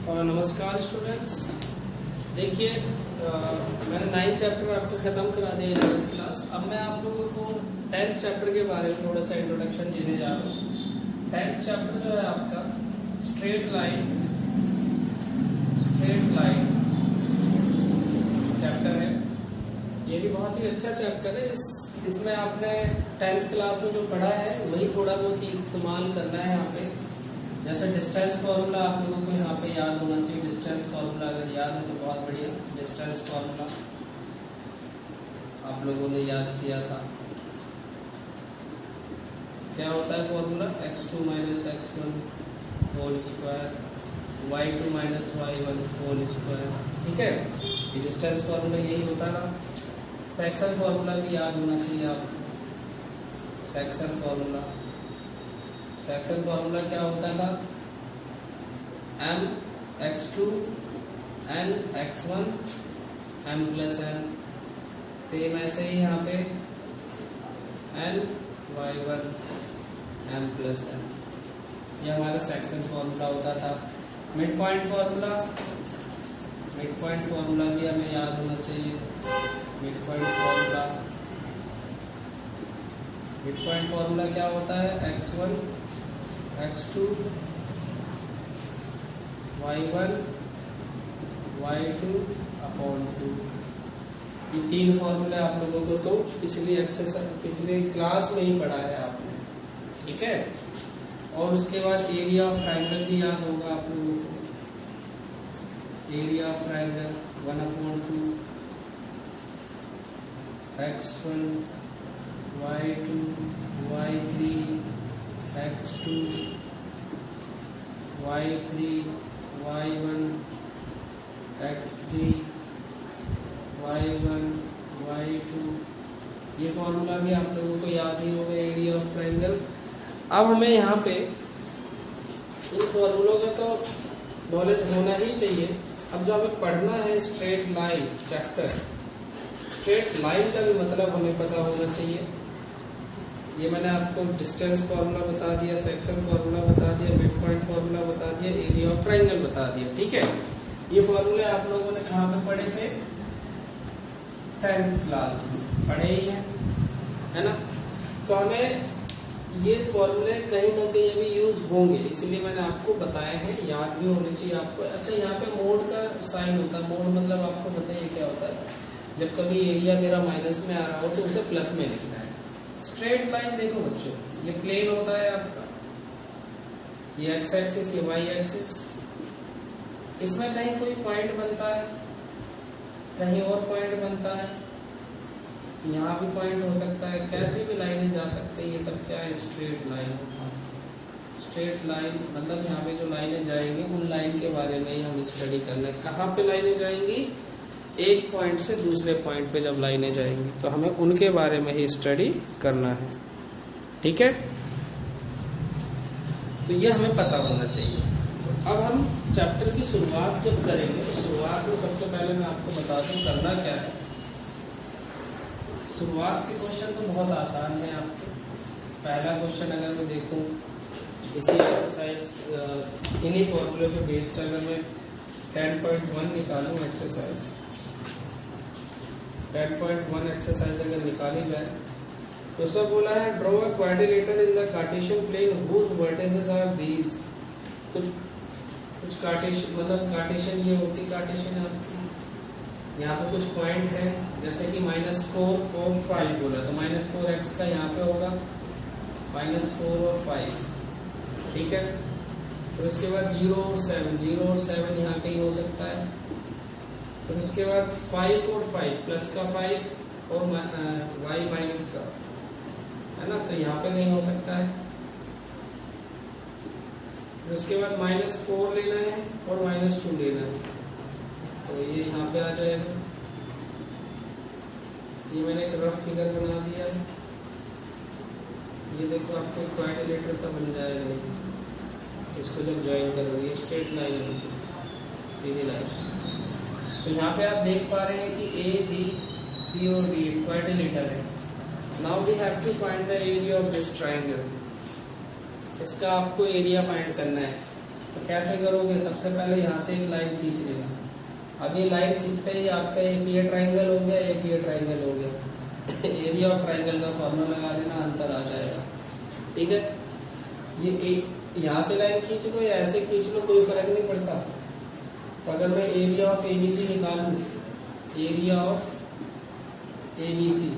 और नमस्कार स्टूडेंट्स। देखिए मैंने 9th चैप्टर आपका ख़त्म करा दिया 11th क्लास। अब मैं आप लोगों को 10th चैप्टर के बारे में थोड़ा सा इंट्रोडक्शन देने जा रहा हूँ। 10th चैप्टर जो है आपका स्ट्रेट लाइन चैप्टर है। ये भी बहुत ही अच्छा चैप्टर है। इसमें आपने 10th क्लास में जो पढ़ा है वही थोड़ा बहुत ही इस्तेमाल करना है यहाँ पे। जैसे डिस्टेंस फार्मूला आप लोगों को यहाँ पे याद होना चाहिए। डिस्टेंस फार्मूला अगर याद है तो बहुत बढ़िया। डिस्टेंस फार्मूला आप लोगों ने याद किया था। क्या होता है formula? x2 minus x1 whole square y2 minus y1 whole square. ठीक है, ये डिस्टेंस फार्मूला यही होता था। सेक्शन फार्मूला भी याद होना चाहिए आपको। सेक्शन फार्मूला क्या होता था? m x2 n x1 m plus n। Same ऐसे ही यहाँ पे n y1 m plus n। ये हमारा सेक्शन फार्मूला होता था। मिड पॉइंट फार्मूला भी हमें याद होना चाहिए। मिड पॉइंट फार्मूला क्या होता है? x1 x2 y1 y2 upon 2। ये तीन फॉर्मूले आप लोगों को तो पिछले क्लास में ही पढ़ा है आपने। ठीक है, और उसके बाद एरिया ऑफ ट्रायंगल भी याद होगा आप लोगों को। Area of triangle 1/2 x1 y2 y3 x2 y3 y1 x3 y1 y2। ये फॉर्मूला भी आप लोगों को याद ही होगा, एरिया ऑफ ट्रायंगल। अब हमें यहाँ पे इन फॉर्मूलों का तो नॉलेज होना ही चाहिए। अब जो हमें पढ़ना है straight line chapter, straight line का भी मतलब हमें पता होना चाहिए। ये मैंने आपको डिस्टेंस फार्मूला बता दिया, सेक्शन फार्मूला बता दिया, मिड पॉइंट फार्मूला बता दिया, एरिया ऑफ ट्रायंगल बता दिया। ठीक है, ये फार्मूले आप लोगों ने कहाँ पे पढ़े थे? 10th क्लास में पढ़े ही हैं, है ना। तो हमें ये फॉर्मूले कहीं ना कहीं अभी यूज होंगे, इसलिए मैंने आपको बताए हैं, याद भी होने चाहिए आपको। अच्छा, यहाँ पे मोड का साइन होता है। मोड मतलब आपको बताइए क्या होता है? जब कभी एरिया मेरा माइनस में आ रहा हो तो उसे प्लस में लिखना है। स्ट्रेट लाइन देखो बच्चों, ये प्लेन होता है आपका, ये एक्स एक्सिस, ये वाई एक्सिस। इसमें कहीं कोई पॉइंट बनता है, कहीं और पॉइंट बनता है, यहाँ भी पॉइंट हो सकता है, कैसी भी लाइनें जा सकते हैं। ये सब क्या है? स्ट्रेट लाइन होता है। स्ट्रेट लाइन मतलब यहाँ पे जो लाइनें जाएंगी उन लाइन के बारे में ही हम स्टडी करना है। कहाँ पे लाइनें जाएंगी? एक पॉइंट से दूसरे पॉइंट पे जब लाइनें जाएंगी तो हमें उनके बारे में ही स्टडी करना है। ठीक है, तो ये हमें पता होना चाहिए। तो अब हम चैप्टर की शुरुआत जब करेंगे तो शुरुआत में सबसे पहले मैं आपको बता दूं करना क्या है। शुरुआत के क्वेश्चन तो बहुत आसान है आपके। पहला क्वेश्चन अगर मैं देखूं इसी एक्सरसाइज इन्हीं फॉर्मूले पे बेस्ड अगर मैं 10.1 निकालूं एक्सरसाइज 10.1 एक्सरसाइज अगर निकाली जाए तो उसमें बोला है draw a quadrilateral in the Cartesian plane whose vertices are these. कुछ कार्टेशियन मतलब कार्टेशियन ये होती कार्टेशियन आपकी, यहाँ पे कुछ पॉइंट है जैसे कि -4 और 5 बोला तो -4x का यहाँ पे होगा -4 और 5। ठीक है, फिर उसके बाद 0 और 7 यहाँ कहीं हो सकता है। फिर उसके बाद 5 और 5 प्लस का 5 और y माइनस का, है ना, तो यहाँ पे नहीं हो सकता है। फिर उसके बाद -4 लेना है और -2 लेना है, तो ये यहाँ पे आ जाएगा। ये मैंने एक रफ फिगर बना दिया है। ये देखो आपको क्वाड्रिलेटर सा बन जाएगा। इसको जब ज्वाइन करोगे स्ट्रेट लाइन है, सीधी लाइन। तो यहाँ पे आप देख पा रहे हैं कि ए बी सी और डी क्वाड्रिलेटर है। Now we have to find the area of this triangle. इसका आपको एरिया फाइंड करना है। तो कैसे करोगे, सबसे पहले यहाँ से एक लाइन खींच लेना। अब ये लाइन खींचते ही आपका एक ये ट्राइंगल हो गया, एक ये ट्राइंगल हो गया। एरिया ऑफ ट्राइंगल का फॉर्मूला लगा देना, आंसर आ जाएगा। ठीक है, ये एक यहाँ से लाइन खींच लो या ऐसे खींच लो, कोई फर्क नहीं पड़ता। तो अगर मैं एरिया ऑफ एबीसी निकालूं, area of ABC,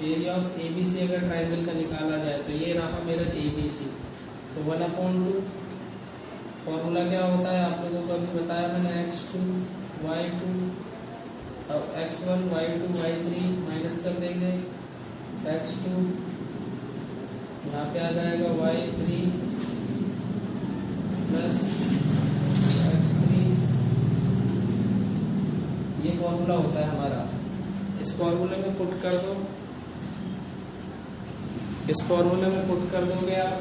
area of ABC अगर ट्राइंगल का निकाला जाए तो ये रहा मेरा एबीसी। तो 1/2 फॉर्मूला क्या होता है आप लोगों को अभी बताया मैंने, x2 y2 और x1 y2 y3 माइनस कर देंगे, x2 यहाँ पे आ जाएगा y3 प्लस x3, ये फॉर्मूला होता है हमारा। इस फॉर्मूले में पुट कर दो, इस फॉर्मूले में पुट कर दोगे आप।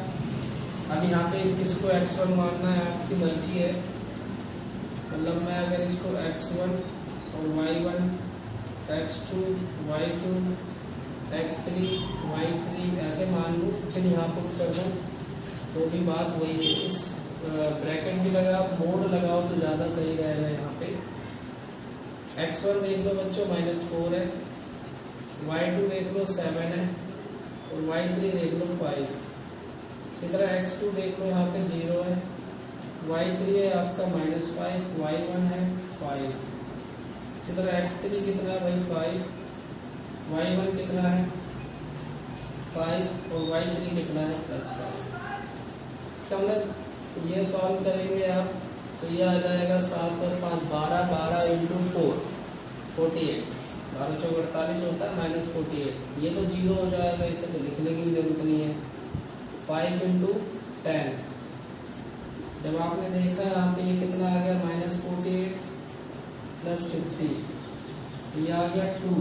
अब यहाँ पे इसको x1 मानना है, आपकी मर्जी है। मतलब मैं अगर इसको x1 और y1, x2 y2 x3 y3 ऐसे मान लूँ, फिर यहाँ पुट कर दो, तो भी बात वही है। इस ब्रैकेट भी लगा, मोड लगाओ तो ज़्यादा सही रहेगा। यहाँ पे x1 देख लो बच्चों -4 है, y2 देख लो 7 है और y3 देख लो 5। इसी तरह x2 देख लो यहाँ पे 0 है, y3 है आपका -5, y1 है 5। इसी तरह x3 कितना है भाई 5, y1 कितना है 5 और y3 कितना है +5। इसका मतलब ये सॉल्व करेंगे आप तो ये आ जाएगा 7 और 5 12, 12 × 4 48, 12 × 4 48 होता है -48। ये तो 0 हो जाएगा, इसे तो लिखने की भी जरूरत नहीं है। 5 × 10, जब आपने देखा यहाँ पे ये कितना आ गया -48 + 50, ये आ गया 2,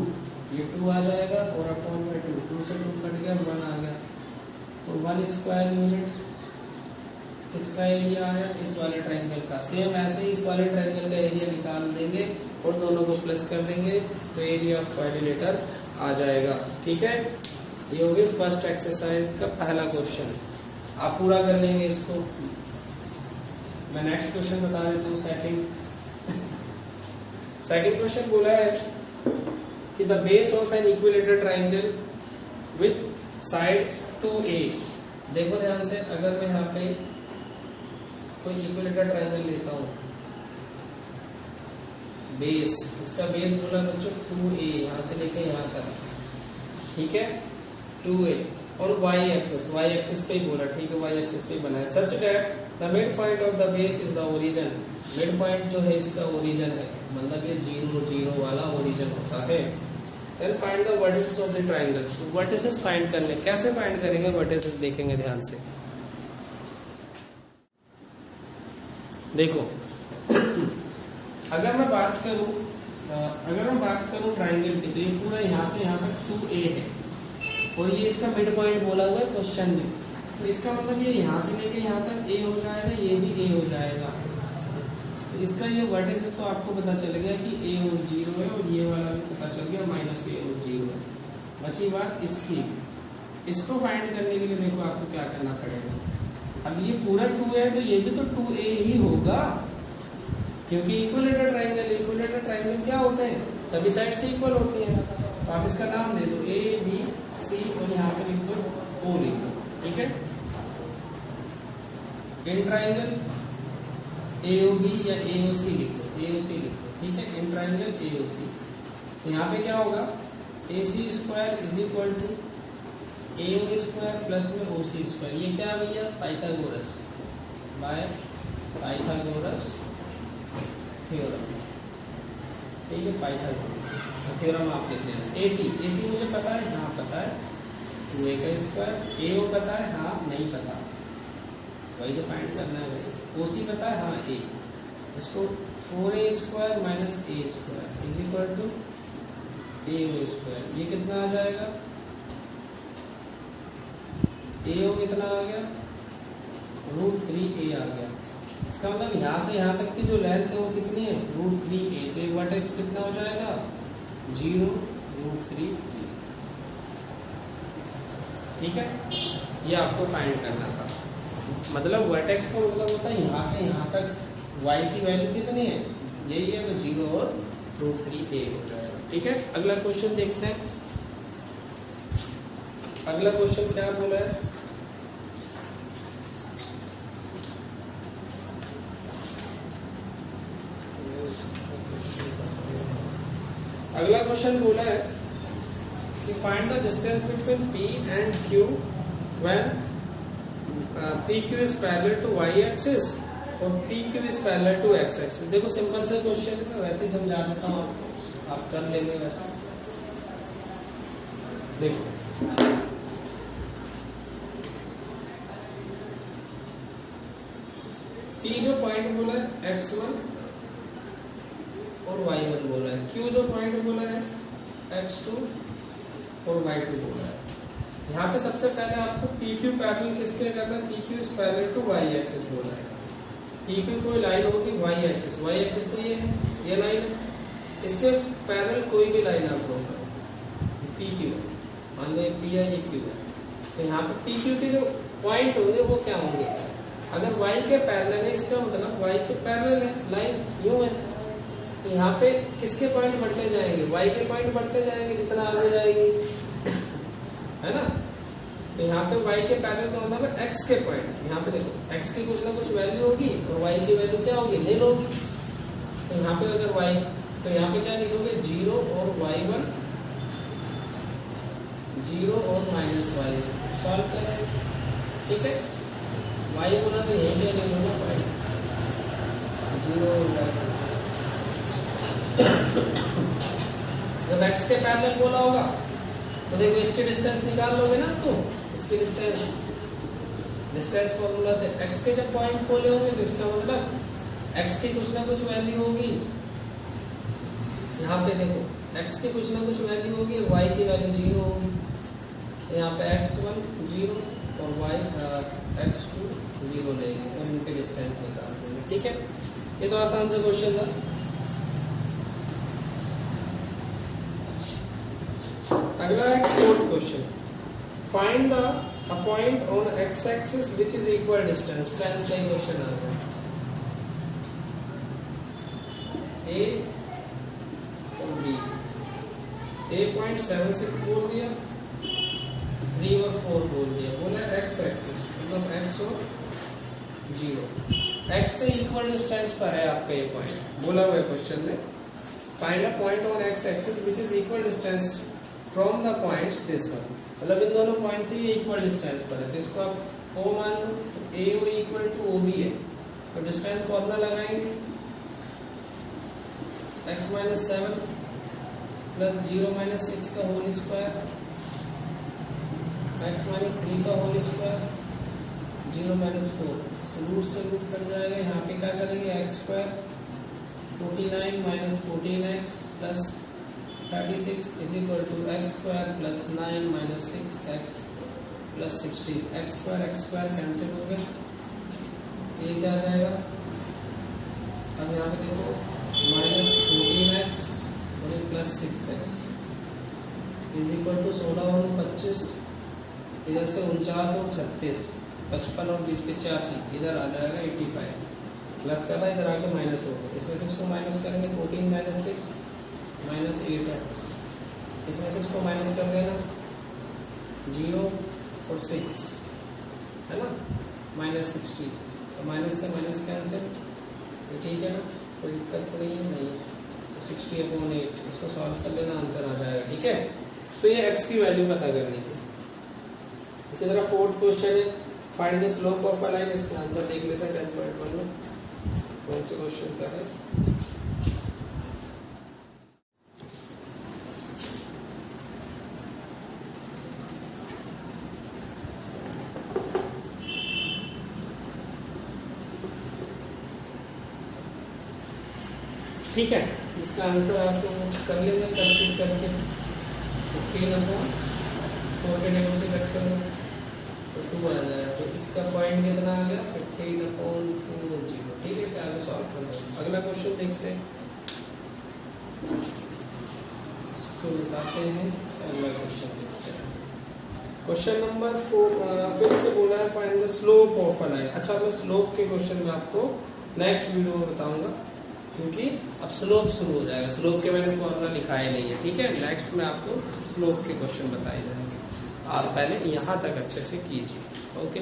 ये 2 आ जाएगा और अपॉन में 2 से 2 कट गया 1 आ गया। तो 1 स्क्वायर यूनिट इसका एरिया है इस वाले ट्रायंगल का। सेम ऐसे ही इस वाले ट्रायंगल का एरिया निकाल देंगे और दोनों को प्लस कर देंगे तो एरिया ऑफ क्वाड्रिलेटर आ जाएगा। ठीक है, ये होगी फर्स्ट एक्सरसाइज का पहला क्वेश्चन। आप पूरा कर लेंगे इसको। मैं नेक्स्ट क्वेश्चन बता देता हूँ। सेकंड क्वेश्चन बोला है कि the base of an equilateral triangle with side 2a। देखो ध्यान से, अगर मैं यहाँ पे कोई इक्विलेटरल ट्रायंगल लेता हूँ, बेस, इसका बेस बोला बच्चों 2a, यहाँ से लेके यहाँ तक, ठीक है 2a, और y एक्सिस पे ही बोला, ठीक है y एक्सिस पे बना है। Such that the mid point of the base is the origin. Mid point जो है इसका ओरिजिन है, मतलब ये 0 0 वाला ओरिजिन होता है। Then find the vertices of the triangles. Vertices find करने, कैसे फाइंड करेंगे वर्टिसेस, देखेंगे ध्यान से। देखो अगर मैं बात करूं ट्रायंगल की, तो ये पूरा यहाँ से यहाँ तक 2a है और ये इसका मिड पॉइंट बोला हुआ है क्वेश्चन में। तो इसका मतलब ये यहाँ से लेके यहाँ तक a हो जाएगा, ये भी a हो जाएगा। तो इसका ये वर्टिसेस तो आपको पता चल गया कि a और 0 है, और ये वाला भी पता चल गया -a और 0 है। बची बात इसकी, इसको फाइंड करने के लिए देखो आपको क्या करना पड़ेगा। अब ये पूरा 2 है तो ये भी तो 2a ही होगा, क्योंकि इक्विलेटरल ट्रायंगल क्या होते हैं, सभी साइड से इक्वल होती है। तो आप इसका नाम दे दो a b c और यहाँ पे लिख दो o लिख दो, ठीक है। इन ट्रायंगल AOB या AOC लिख दो, AOC लिख दो, ठीक है। इन ट्रायंगल AOC, तो यहाँ पे क्या होगा, AC square is equal to AO square plus में OC स्क्वायर। ये क्या भैया, पाइथागोरस बाय पाइथागोरस थ्योरम, ठीक है। पाइथागोरस थ्योरम आप लिख लेना। AC मुझे पता है, हाँ पता है 2a का स्क्वायर। AO पता है, हाँ नहीं पता, वही तो फाइंड करना है भाई। OC पता है, हाँ a। इसको 4a square minus a square is equal to AO square. ये कितना आ जाएगा, AO कितना आ गया, √3a आ गया। इसका मतलब यहाँ से यहाँ तक की जो लेंथ है वो कितनी है, √3a। तो एक वर्टेक्स कितना हो जाएगा, 0 √3a, ठीक है। ये आपको फाइंड करना था। मतलब वर्टेक्स का मतलब होता है यहाँ से यहाँ तक y की वैल्यू कितनी है, यही है, तो 0 और √3a हो जाएगा। ठीक है, अगला क्वेश्चन देखते हैं। अगला क्वेश्चन क्या बोला है, अगला क्वेश्चन बोला है कि find the distance between P and Q when PQ is parallel to y axis और PQ is parallel to x axis. देखो सिंपल सा क्वेश्चन है, वैसे ही समझा देता हूँ आपको, आप कर लेंगे वैसे। देखो P जो पॉइंट बोला है x1 और y1 बोला है, Q जो पॉइंट बोला है x2 और y2 बोला है। यहाँ पे सबसे पहले आपको PQ पैरेलल किसके लिए करना है, PQ is parallel to y axis बोला है। PQ कोई लाइन होगी y एक्सिस, y एक्सिस तो ये है, ये लाइन है, इसके पैरेलल कोई भी लाइन आप ड्रॉ करो, PQ मान लो P है, ये Q है, तो यहाँ पे PQ के जो पॉइंट होंगे वो क्या होंगे, अगर y के पैरेलल है इसका मतलब y के पैरेलल है लाइन, यूं है, तो यहाँ पे किसके पॉइंट बढ़ते जाएंगे, y के पॉइंट बढ़ते जाएंगे जितना आगे जाएगी, है ना। तो यहाँ पे y के पैरेलल का मतलब है x के पॉइंट, यहाँ पे देखो x की कुछ ना कुछ वैल्यू होगी और y की वैल्यू क्या होगी, नील होगी। तो यहाँ पे अगर y, तो यहाँ पे क्या लिखोगे 0 और y1, 0 और -y सॉल्व करें। ठीक है, y बोला तो यही क्या लिखूंगा पॉइंट 0 और y। जब x के पैरेलल बोला होगा तो देखो इसकी डिस्टेंस निकाल लोगे ना, तो इसकी डिस्टेंस फॉर्मूला से x के जब पॉइंट बोले होंगे तो इसका मतलब x की कुछ ना कुछ वैल्यू होगी, यहाँ पे देखो x की कुछ ना कुछ वैल्यू होगी और y की वैल्यू 0 होगी, तो यहाँ पे x1 0 और x2 0 लेंगे और इनके डिस्टेंस निकाल देंगे। ठीक है, ये तो आसान सा क्वेश्चन था। अगला है fourth question, find the a point on x axis which is equal distance. 10 का क्वेश्चन आ गया, a और b, a 0.76 बोल दिया, 3 और 4 बोल दिया, बोला x एक्सिस मतलब x और 0, x से इक्वल डिस्टेंस पर है आपका ये पॉइंट, बोला हुआ है क्वेश्चन में। Find a point on x axis which is equal distance from the points this one, मतलब इन दोनों पॉइंट से ये इक्वल डिस्टेंस पर है, तो इसको आप O मान लो, तो AO इक्वल टू OB है, तो डिस्टेंस फॉर्मूला लगाएंगे x - 7 प्लस 0 - 6 का होल स्क्वायर, x - 3 का होल स्क्वायर, 0 - 4 रूट से रूट कट जाएगा, यहाँ पे क्या करेंगे x² 49 - 14x plus 36 is equal to x² plus 9 - 6x plus 16, x² cancel हो गया, ये क्या आ जाएगा, अब यहाँ पे देखो -14x और plus 6x is equal to 16 और 25, इधर से 49 और 36, 55 और 20 85, इधर आ जाएगा 85, प्लस का था इधर आके माइनस हो गया, इसमें से इसको माइनस करेंगे 14 - 6 -8x, इसमें से इसको माइनस कर देना 0 और 6 है ना, -60, तो माइनस से माइनस कैंसिल, तो ठीक है ना, कोई दिक्कत तो नहीं है, नहीं तो 60/8 इसको सॉल्व कर लेना, आंसर आ जाएगा। ठीक है, तो ये x की वैल्यू पता करनी थी। इसी तरह फोर्थ क्वेश्चन है, find the slope of a line, इसका आंसर देख लेते हैं 10.1 में कौन से क्वेश्चन का है। ठीक है, इसका आंसर आपको कर लेंगे कैलकुलेट करके, 15/4 से कट कर दो तो 2 आ जाएगा, तो इसका पॉइंट कितना आ गया 15/2 0। ठीक है, इसे आगे सॉल्व कर दो। अगला क्वेश्चन देखते हैं, इसको बताते हैं, अगला क्वेश्चन देखते हैं। क्वेश्चन नंबर 5 बोला है find the slope of a line. अच्छा, मैं स्लोप के क्वेश्चन में आपको नेक्स्ट वीडियो में बताऊंगा, क्योंकि अब स्लोप शुरू हो जाएगा। स्लोप के मैंने फॉर्मूला लिखा ही नहीं है, ठीक है। नेक्स्ट में आपको स्लोप के क्वेश्चन बताए जाएंगे। आप पहले यहाँ तक अच्छे से कीजिए। ओके।